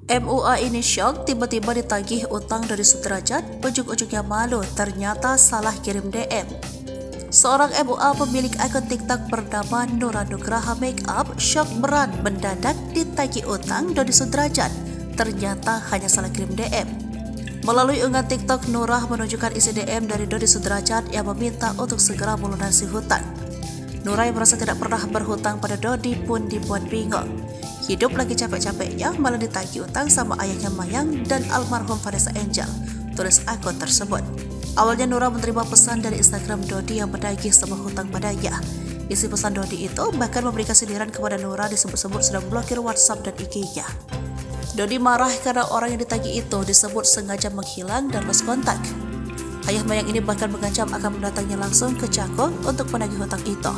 MUA ini syok tiba-tiba ditagih utang dari Sudrajat, ujung-ujungnya malu ternyata salah kirim DM. Seorang MUA pemilik akun TikTok bernama Nura Nugraha Makeup syok berat mendadak ditagih utang Dodi Sudrajat, ternyata hanya salah kirim DM. Melalui unggahan TikTok, Nurah menunjukkan isi DM dari Dodi Sudrajat yang meminta untuk segera melunasi hutang. Nurah yang merasa tidak pernah berhutang pada Dodi pun dibuat bingung. Hidup lagi capek-capeknya malah ditagih utang sama ayahnya Mayang dan almarhum Vanessa Angel, tulis akun tersebut. Awalnya Nurah menerima pesan dari Instagram Dodi yang menagih semua hutang padanya. Isi pesan Dodi itu bahkan memberikan sindiran kepada Nurah, disebut-sebut sudah memblokir WhatsApp dan IG-nya. Dodi marah karena orang yang ditagih itu disebut sengaja menghilang dan lost kontak. Ayah Mayang ini bahkan mengancam akan mendatanginya langsung ke Cakung untuk menagih hutang itu.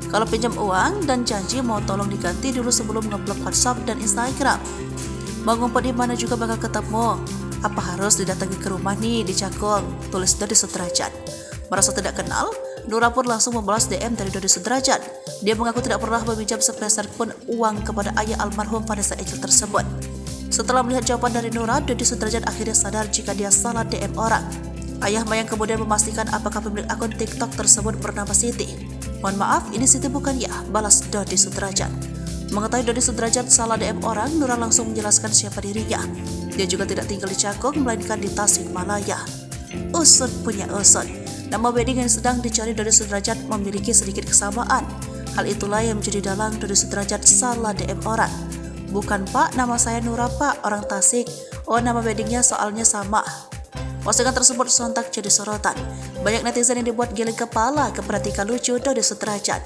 Kalau pinjam uang dan janji mau tolong diganti dulu sebelum ngeblok WhatsApp dan Instagram. Mau ngumpet di mana juga bakal ketemu. Apa harus didatangi ke rumah nih di Cakung, tulis Dodi Sudrajat. Merasa tidak kenal, Nurah pun langsung membalas DM dari Dodi Sudrajat. Dia mengaku tidak pernah meminjam sepeser pun uang kepada ayah almarhum Vanessa Angel tersebut. Setelah melihat jawaban dari Nurah, Dodi Sudrajat akhirnya sadar jika dia salah DM orang. Ayah Mayang kemudian memastikan apakah pemilik akun TikTok tersebut bernama Siti. Mohon maaf, ini Siti bukan ya, balas Dodi Sudrajat. Mengetahui Dodi Sudrajat salah DM orang, Nurah langsung menjelaskan siapa dirinya. Dia juga tidak tinggal di Cakung, melainkan di Tasikmalaya. Usut punya usut. Nama wedding yang sedang dicari Dodi Sudrajat memiliki sedikit kesamaan. Hal itulah yang menjadi dalang Dodi Sudrajat salah DM orang. Bukan Pak, nama saya Nurah Pak, orang Tasik. Oh, nama weddingnya soalnya sama. Postingan tersebut sontak jadi sorotan. Banyak netizen yang dibuat giling kepala kepada tingkah lucu Dodi Sudrajat.